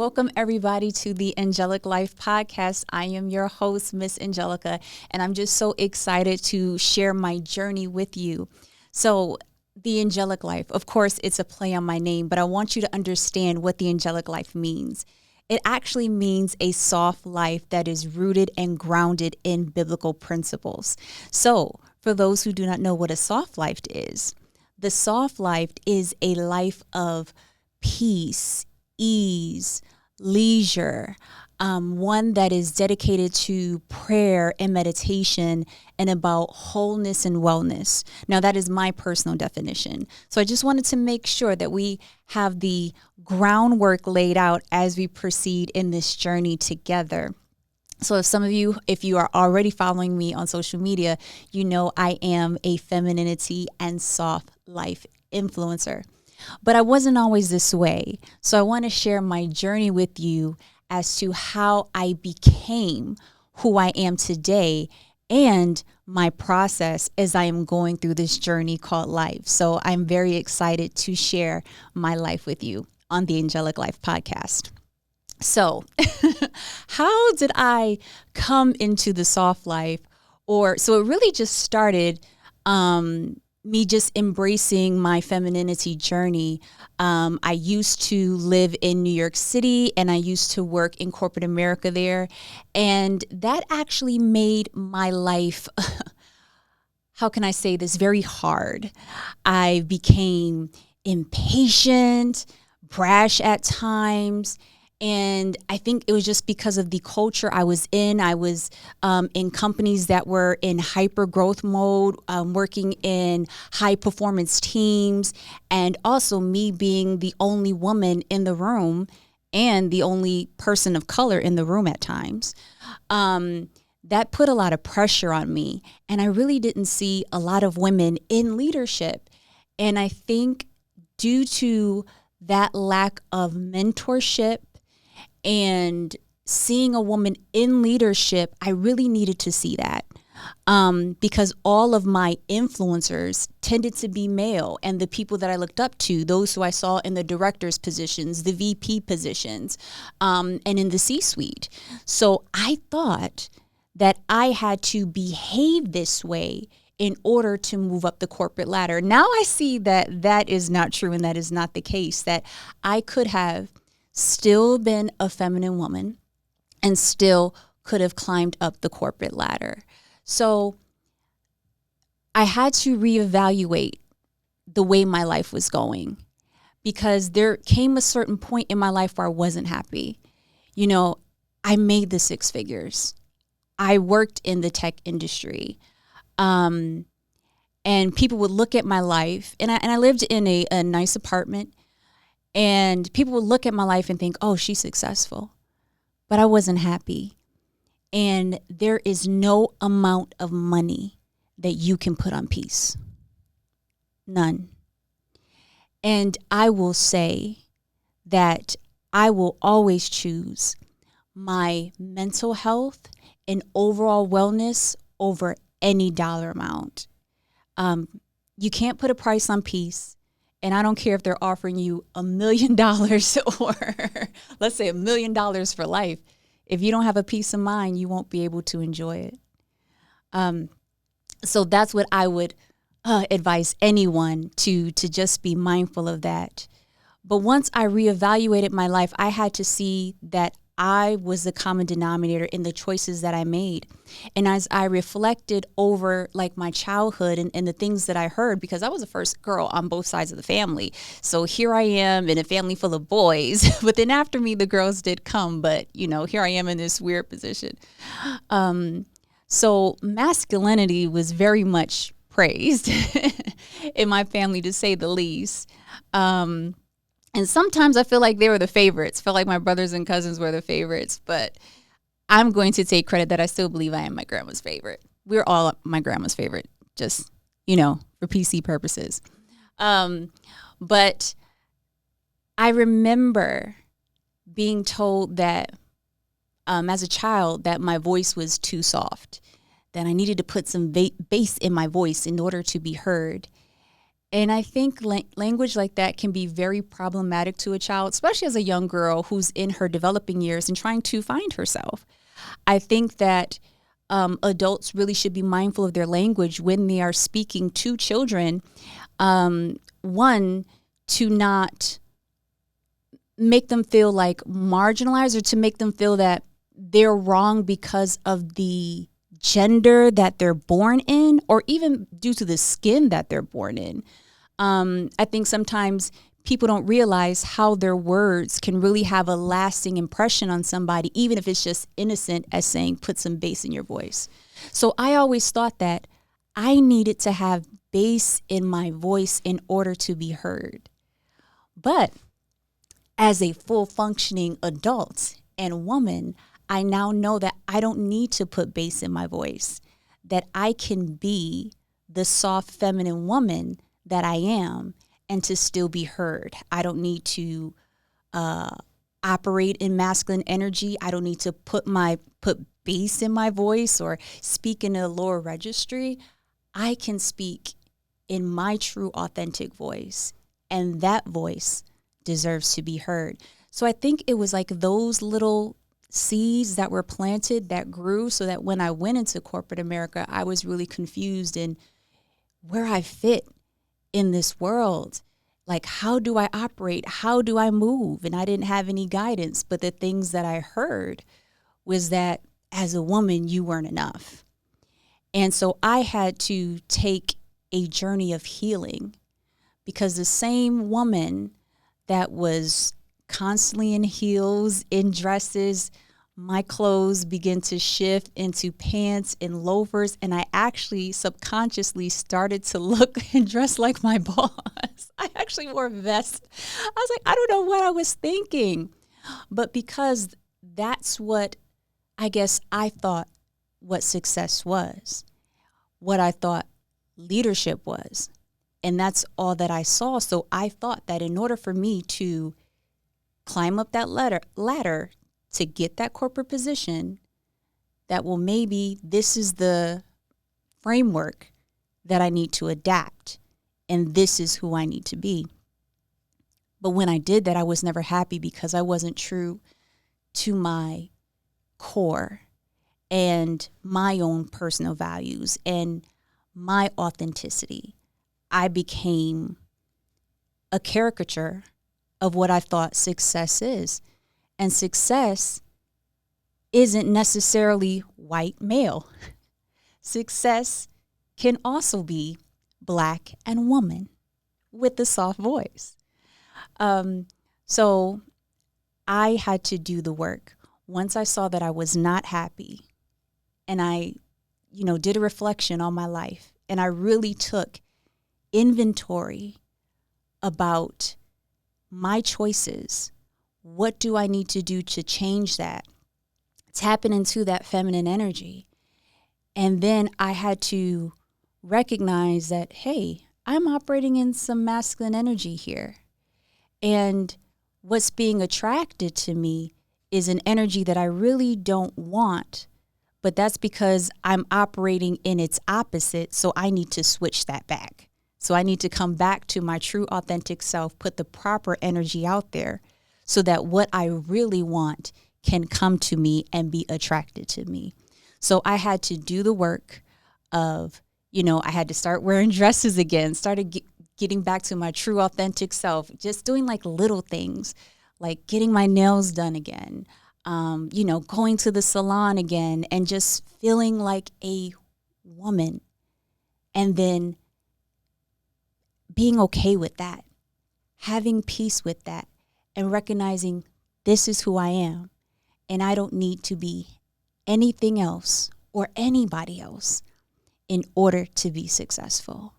Welcome everybody to the Angelic Life podcast. I am your host, Miss Angelica, and I'm just so excited to share my journey with you. So the Angelic Life, of course, it's a play on my name, but I want you to understand what the Angelic Life means. It actually means a soft life that is rooted and grounded in biblical principles. So for those who do not know what a soft life is, the soft life is a life of peace, ease, leisure, one that is dedicated to prayer and meditation and about wholeness and wellness. Now, that is my personal definition. So I just wanted to make sure that we have the groundwork laid out as we proceed in this journey together. So if you are already following me on social media, you know I am a femininity and soft life influencer. But I wasn't always this way. So I want to share my journey with you as to how I became who I am today and my process as I am going through this journey called life. So I'm very excited to share my life with you on the Angelic Life podcast. So how did I come into the soft life? So it really just started me just embracing my femininity journey. I used to live in New York City and I used to work in corporate America there. And that actually made my life, how can I say this, very hard. I became impatient, brash at times. And I think it was just because of the culture I was in. I was in companies that were in hyper growth mode, working in high performance teams, and also me being the only woman in the room and the only person of color in the room at times. That put a lot of pressure on me. And I really didn't see a lot of women in leadership. And I think due to that lack of mentorship, and seeing a woman in leadership, I really needed to see that because all of my influencers tended to be male, and the people that I looked up to, those who I saw in the director's positions, the VP positions, and in the C-suite. So I thought that I had to behave this way in order to move up the corporate ladder. Now I see that that is not true and that is not the case, that I could have still been a feminine woman and still could have climbed up the corporate ladder. So I had to reevaluate the way my life was going because there came a certain point in my life where I wasn't happy. You know, I made the six figures. I worked in the tech industry. And people would look at my life, and I lived in a nice apartment. And people would look at my life and think, oh, she's successful. But I wasn't happy. And there is no amount of money that you can put on peace. None. And I will say that I will always choose my mental health and overall wellness over any dollar amount. You can't put a price on peace. And I don't care if they're offering you $1 million or let's say $1 million for life. If you don't have a peace of mind, you won't be able to enjoy it. So that's what I would advise anyone to just be mindful of that. But once I reevaluated my life, I had to see that I was the common denominator in the choices that I made. And as I reflected over like my childhood and the things that I heard, because I was the first girl on both sides of the family. So here I am in a family full of boys, but then after me, the girls did come. But, you know, here I am in this weird position. So masculinity was very much praised in my family, to say the least. And sometimes I feel like they were the favorites. I feel like my brothers and cousins were the favorites. But I'm going to take credit that I still believe I am my grandma's favorite. We're all my grandma's favorite, just, you know, for PC purposes. But I remember being told that as a child that my voice was too soft, that I needed to put some bass in my voice in order to be heard. And I think language like that can be very problematic to a child, especially as a young girl who's in her developing years and trying to find herself. I think that adults really should be mindful of their language when they are speaking to children. One, to not make them feel like marginalized or to make them feel that they're wrong because of the gender that they're born in or even due to the skin that they're born in. I think sometimes people don't realize how their words can really have a lasting impression on somebody, even if it's just innocent as saying, put some bass in your voice. So I always thought that I needed to have bass in my voice in order to be heard. But as a full functioning adult and woman, I now know that I don't need to put bass in my voice, that I can be the soft feminine woman that I am and to still be heard. I don't need to operate in masculine energy. I don't need to put bass in my voice or speak in a lower registry. I can speak in my true authentic voice, and that voice deserves to be heard. So I think it was like those little seeds that were planted that grew so that when I went into corporate America, I was really confused in where I fit in this world. Like, how do I operate? How do I move? And I didn't have any guidance, but the things that I heard was that as a woman, you weren't enough. And so I had to take a journey of healing, because the same woman that was constantly in heels, in dresses, my clothes began to shift into pants and loafers, and I actually subconsciously started to look and dress like my boss. I actually wore a vest. I was like, I don't know what I was thinking. But because that's what I guess I thought what success was, what I thought leadership was. And that's all that I saw. So I thought that in order for me to climb up that ladder to get that corporate position, that, well, maybe this is the framework that I need to adapt, and this is who I need to be. But when I did that, I was never happy because I wasn't true to my core and my own personal values and my authenticity. I became a caricature of what I thought success is. And success isn't necessarily white male. Success can also be Black and woman with the soft voice. So I had to do the work. Once I saw that I was not happy, and I, did a reflection on my life, and I really took inventory about my choices. What do I need to do to change that? Tapping into that feminine energy. And then I had to recognize that, hey, I'm operating in some masculine energy here. And what's being attracted to me is an energy that I really don't want, but that's because I'm operating in its opposite, so I need to switch that back. So I need to come back to my true authentic self, put the proper energy out there so that what I really want can come to me and be attracted to me. So I had to do the work of, I had to start wearing dresses again, started getting back to my true authentic self, just doing like little things, like getting my nails done again, going to the salon again and just feeling like a woman. And then being okay with that, having peace with that, and recognizing this is who I am, and I don't need to be anything else or anybody else in order to be successful.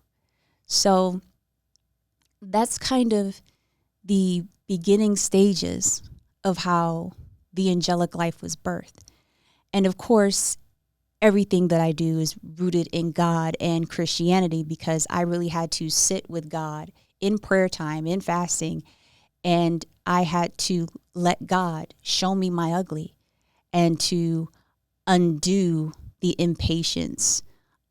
So that's kind of the beginning stages of how the angelic life was birthed. And of course, everything that I do is rooted in God and Christianity, because I really had to sit with God in prayer time, in fasting, and I had to let God show me my ugly and to undo the impatience,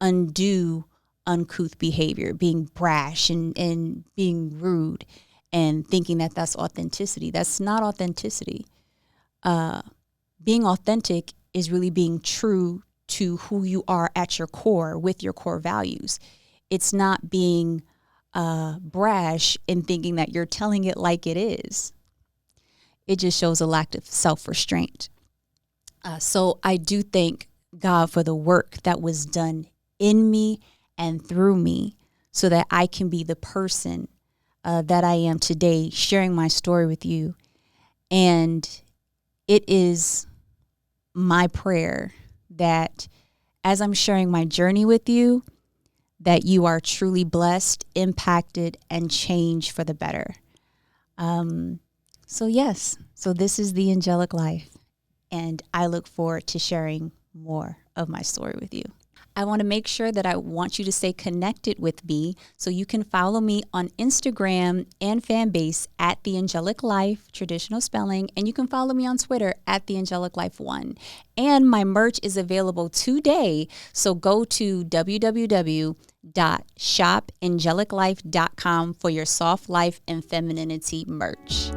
undo uncouth behavior, being brash and being rude and thinking that that's authenticity. That's not authenticity. Being authentic is really being true to who you are at your core with your core values. It's not being brash and thinking that you're telling it like it is. It just shows a lack of self-restraint. So I do thank God for the work that was done in me and through me so that I can be the person that I am today, sharing my story with you. And it is my prayer that as I'm sharing my journey with you, that you are truly blessed, impacted, and changed for the better. So this is the Angelic Life, and I look forward to sharing more of my story with you. I want to make sure that I want you to stay connected with me, so you can follow me on Instagram and fan base at The Angelic Life, traditional spelling, and you can follow me on Twitter at The Angelic Life 1. And my merch is available today, so go to www.shopangeliclife.com for your soft life and femininity merch.